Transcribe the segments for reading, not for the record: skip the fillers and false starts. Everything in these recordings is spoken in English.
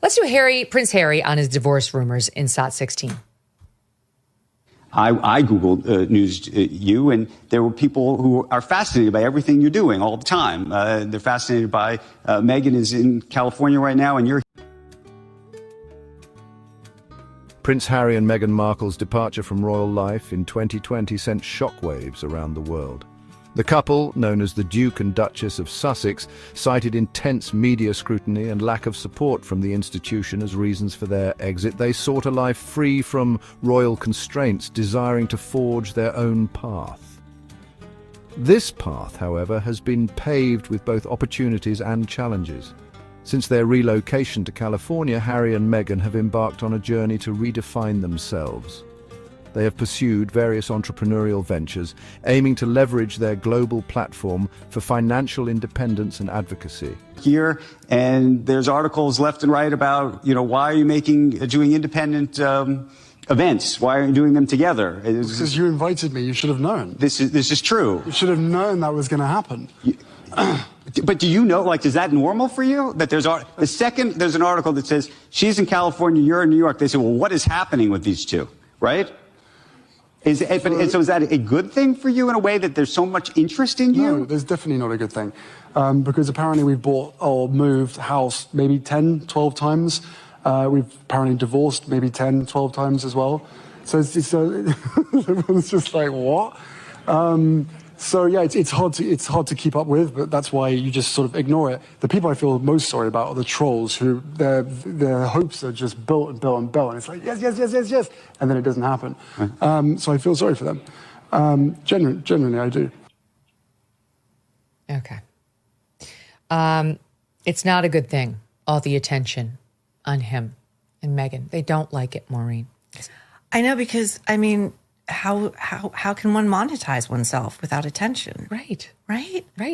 Let's do Prince Harry on his divorce rumors in SOT 16. I Googled news you, and there were people who are fascinated by everything you're doing all the time. They're fascinated by Megyn is in California right now, and you're. Prince Harry and Meghan Markle's departure from royal life in 2020 sent shockwaves around the world. The couple, known as the Duke and Duchess of Sussex, cited intense media scrutiny and lack of support from the institution as reasons for their exit. They sought a life free from royal constraints, desiring to forge their own path. This path, however, has been paved with both opportunities and challenges. Since their relocation to California, Harry and Meghan have embarked on a journey to redefine themselves. They have pursued various entrepreneurial ventures, aiming to leverage their global platform for financial independence and advocacy. Here, and there's articles left and right about, why are you doing independent events? Why aren't you doing them together? Because you invited me, you should have known. This is true. You should have known that was going to happen. But do you know, is that normal for you? That the second there's an article that says she's in California, you're in New York, they say, well, what is happening with these two, right? So is that a good thing for you in a way that there's so much interest in you? No, there's definitely not a good thing. Because apparently we've bought or moved house maybe 10, 12 times. We've apparently divorced maybe 10, 12 times as well. So everyone's just like, what? So yeah, it's hard to keep up with, but that's why you just sort of ignore it. The people I feel most sorry about are the trolls who their hopes are just built and built and built, and it's like yes, and then it doesn't happen. Right. So I feel sorry for them. Genuinely, I do. Okay. It's not a good thing. All the attention on him and Megyn. They don't like it, Maureen. I know, because how can one monetize oneself without attention? Right.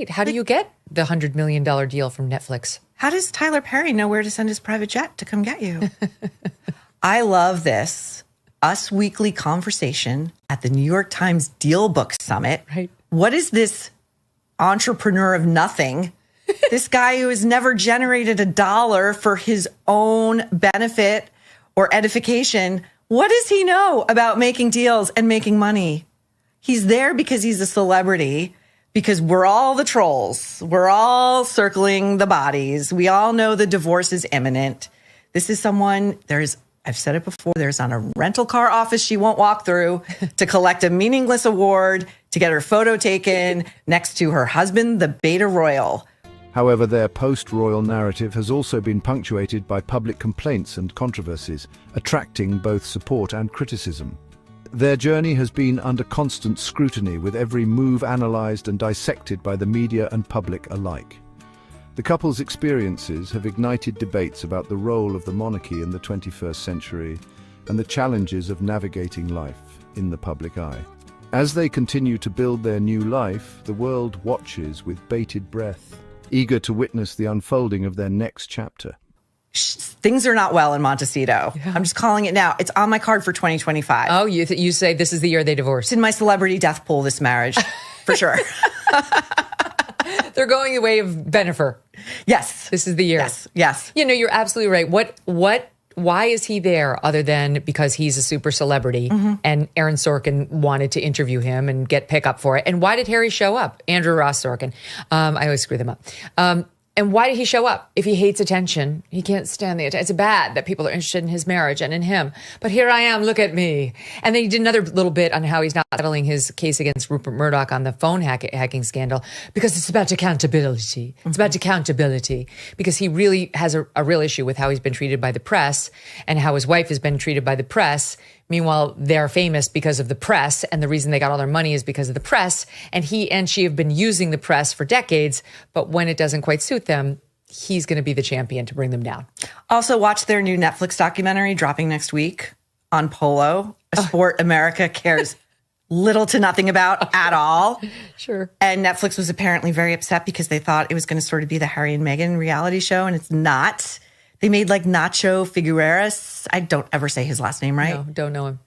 How do you get the $100 million deal from Netflix? How does Tyler Perry know where to send his private jet to come get you? I love this Us Weekly conversation at the New York Times Deal Book Summit. Right. What is this entrepreneur of nothing? This guy who has never generated a dollar for his own benefit or edification. What does he know about making deals and making money? He's there because he's a celebrity, because we're all the trolls. We're all circling the bodies. We all know the divorce is imminent. This is someone, I've said it before, there's not a rental car office she won't walk through to collect a meaningless award, to get her photo taken next to her husband, the Beta Royal. However, their post-royal narrative has also been punctuated by public complaints and controversies, attracting both support and criticism. Their journey has been under constant scrutiny, with every move analysed and dissected by the media and public alike. The couple's experiences have ignited debates about the role of the monarchy in the 21st century and the challenges of navigating life in the public eye. As they continue to build their new life, the world watches with bated breath, eager to witness the unfolding of their next chapter. Things are not well in Montecito. Yeah. I'm just calling it now. It's on my card for 2025. Oh, you say this is the year they divorce? It's in my celebrity death pool, this marriage, for sure. They're going the way of Bennifer. Yes. This is the year. Yes. You're absolutely right. Why is he there other than because he's a super celebrity and Aaron Sorkin wanted to interview him and get pickup for it? And why did Harry show up? Andrew Ross Sorkin. I always screw them up. And why did he show up? If he hates attention, he can't stand the attention. It's bad that people are interested in his marriage and in him. But here I am, look at me. And then he did another little bit on how he's not settling his case against Rupert Murdoch on the phone hacking scandal because it's about accountability. It's about accountability because he really has a real issue with how he's been treated by the press and how his wife has been treated by the press. Meanwhile, they're famous because of the press, and the reason they got all their money is because of the press, and he and she have been using the press for decades, but when it doesn't quite suit them, he's going to be the champion to bring them down. Also, watch their new Netflix documentary dropping next week on polo, a sport America cares little to nothing about at all. Sure. And Netflix was apparently very upset because they thought it was going to sort of be the Harry and Meghan reality show, and it's not. They made Nacho Figueres. I don't ever say his last name right. No, don't know him.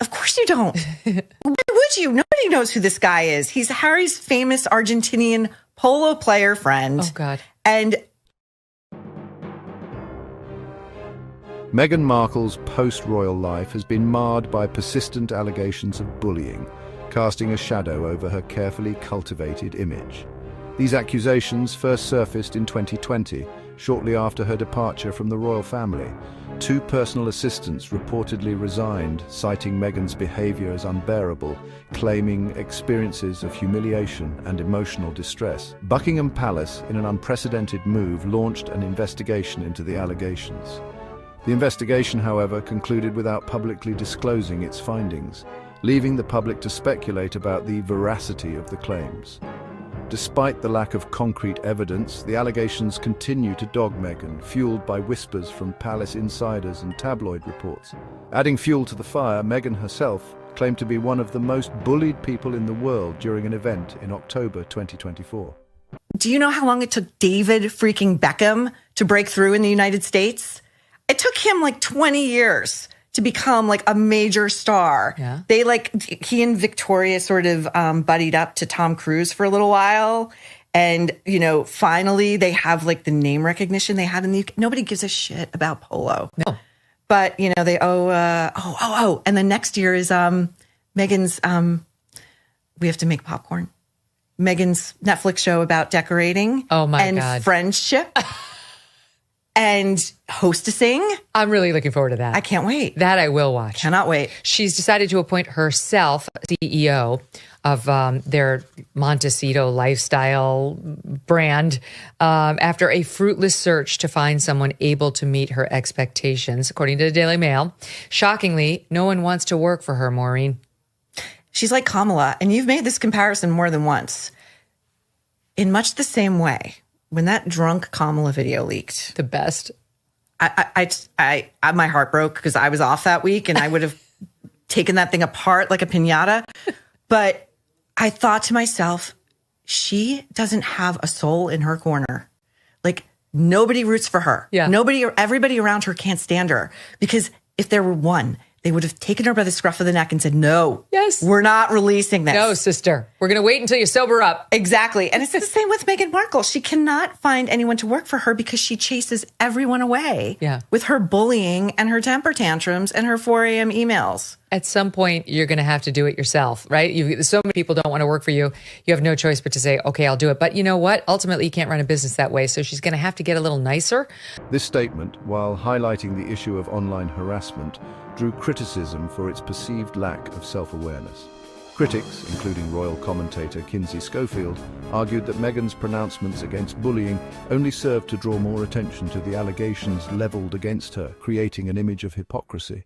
Of course you don't. Why would you? Nobody knows who this guy is. He's Harry's famous Argentinian polo player friend. Oh, God. And Meghan Markle's post-royal life has been marred by persistent allegations of bullying, casting a shadow over her carefully cultivated image. These accusations first surfaced in 2020, shortly after her departure from the royal family. 2 personal assistants reportedly resigned, citing Meghan's behavior as unbearable, claiming experiences of humiliation and emotional distress. Buckingham Palace, in an unprecedented move, launched an investigation into the allegations. The investigation, however, concluded without publicly disclosing its findings, leaving the public to speculate about the veracity of the claims. Despite the lack of concrete evidence, the allegations continue to dog Meghan, fueled by whispers from palace insiders and tabloid reports. Adding fuel to the fire, Meghan herself claimed to be one of the most bullied people in the world during an event in October 2024. Do you know how long it took David freaking Beckham to break through in the United States? It took him like 20 years to become like a major star. Yeah. He and Victoria sort of buddied up to Tom Cruise for a little while. And, finally they have like the name recognition they had in the UK. Nobody gives a shit about polo. No. But, they owe, and then next year is Meghan's, we have to make popcorn. Meghan's Netflix show about decorating. Oh my and God. Friendship. And hostessing. I'm really looking forward to that. I can't wait. That I will watch. Cannot wait. She's decided to appoint herself CEO of their Montecito lifestyle brand after a fruitless search to find someone able to meet her expectations, according to the Daily Mail. Shockingly, no one wants to work for her, Maureen. She's like Kamala, and you've made this comparison more than once. In much the same way, when that drunk Kamala video leaked, The best. my heart broke because I was off that week and I would have taken that thing apart like a piñata. But I thought to myself, she doesn't have a soul in her corner. Like nobody roots for her. Yeah. Everybody around her can't stand her because if there were one, they would have taken her by the scruff of the neck and said, no, Yes. we're not releasing this. No, sister. We're going to wait until you sober up. Exactly. And it's the same with Meghan Markle. She cannot find anyone to work for her because she chases everyone away with her bullying and her temper tantrums and her 4 a.m. emails. At some point, you're going to have to do it yourself, right? So many people don't want to work for you. You have no choice but to say, okay, I'll do it. But you know what? Ultimately, you can't run a business that way. So she's going to have to get a little nicer. This statement, while highlighting the issue of online harassment, drew criticism for its perceived lack of self-awareness. Critics, including royal commentator Kinsey Schofield, argued that Meghan's pronouncements against bullying only served to draw more attention to the allegations leveled against her, creating an image of hypocrisy.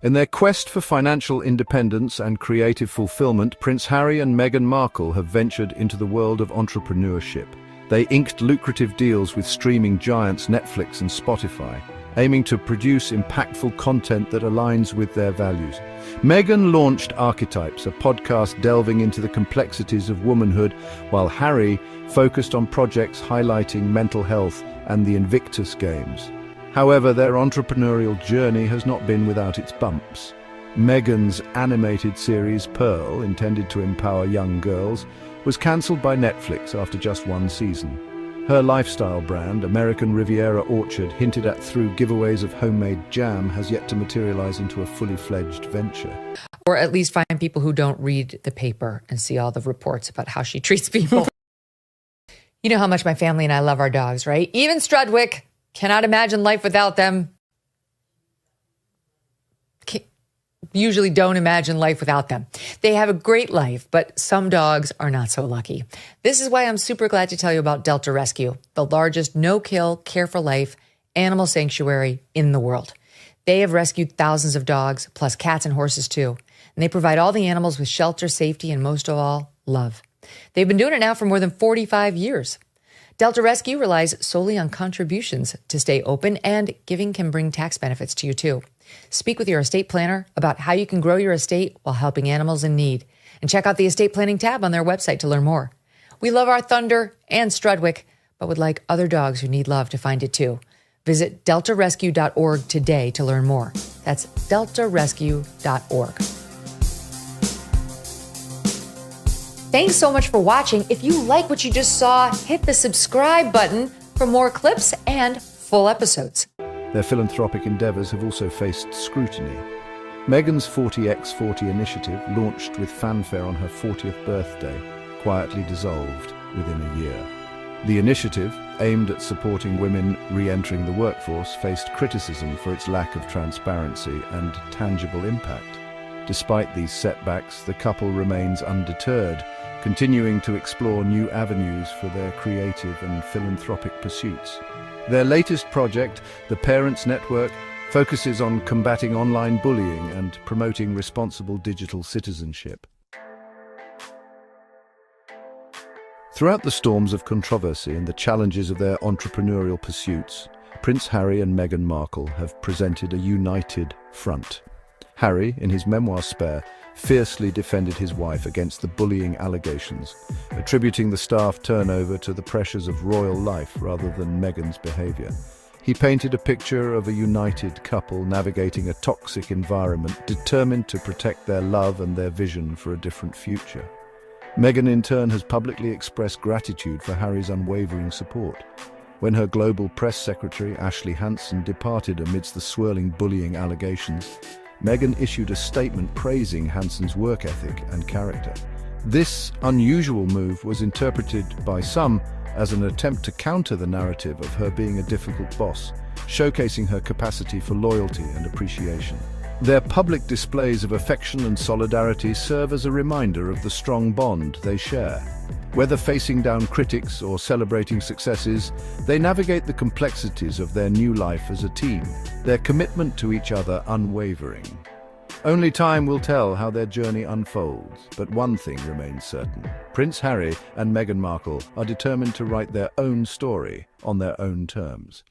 In their quest for financial independence and creative fulfillment, Prince Harry and Meghan Markle have ventured into the world of entrepreneurship. They inked lucrative deals with streaming giants Netflix and Spotify, aiming to produce impactful content that aligns with their values. Meghan launched Archetypes, a podcast delving into the complexities of womanhood, while Harry focused on projects highlighting mental health and the Invictus Games. However, their entrepreneurial journey has not been without its bumps. Meghan's animated series Pearl, intended to empower young girls, was cancelled by Netflix after just 1 season. Her lifestyle brand, American Riviera Orchard, hinted at through giveaways of homemade jam, has yet to materialize into a fully fledged venture. Or at least find people who don't read the paper and see all the reports about how she treats people. You know how much my family and I love our dogs, right? Even Strudwick. Cannot imagine life without them. Usually don't imagine life without them. They have a great life, but some dogs are not so lucky. This is why I'm super glad to tell you about Delta Rescue, the largest no-kill, care-for-life animal sanctuary in the world. They have rescued thousands of dogs, plus cats and horses too. And they provide all the animals with shelter, safety, and most of all, love. They've been doing it now for more than 45 years. Delta Rescue relies solely on contributions to stay open, and giving can bring tax benefits to you too. Speak with your estate planner about how you can grow your estate while helping animals in need. And check out the estate planning tab on their website to learn more. We love our Thunder and Strudwick, but would like other dogs who need love to find it too. Visit deltarescue.org today to learn more. That's deltarescue.org. Thanks so much for watching. If you like what you just saw, hit the subscribe button for more clips and full episodes. Their philanthropic endeavours have also faced scrutiny. Meghan's 40x40 initiative, launched with fanfare on her 40th birthday, quietly dissolved within a year. The initiative, aimed at supporting women re-entering the workforce, faced criticism for its lack of transparency and tangible impact. Despite these setbacks, the couple remains undeterred, continuing to explore new avenues for their creative and philanthropic pursuits. Their latest project, the Parents Network, focuses on combating online bullying and promoting responsible digital citizenship. Throughout the storms of controversy and the challenges of their entrepreneurial pursuits, Prince Harry and Meghan Markle have presented a united front. Harry, in his memoir Spare, fiercely defended his wife against the bullying allegations, attributing the staff turnover to the pressures of royal life rather than Meghan's behaviour. He painted a picture of a united couple navigating a toxic environment, determined to protect their love and their vision for a different future. Meghan, in turn, has publicly expressed gratitude for Harry's unwavering support. When her global press secretary, Ashley Hansen, departed amidst the swirling bullying allegations, Meghan issued a statement praising Hansen's work ethic and character. This unusual move was interpreted by some as an attempt to counter the narrative of her being a difficult boss, showcasing her capacity for loyalty and appreciation. Their public displays of affection and solidarity serve as a reminder of the strong bond they share. Whether facing down critics or celebrating successes, they navigate the complexities of their new life as a team, their commitment to each other unwavering. Only time will tell how their journey unfolds, but one thing remains certain. Prince Harry and Meghan Markle are determined to write their own story on their own terms.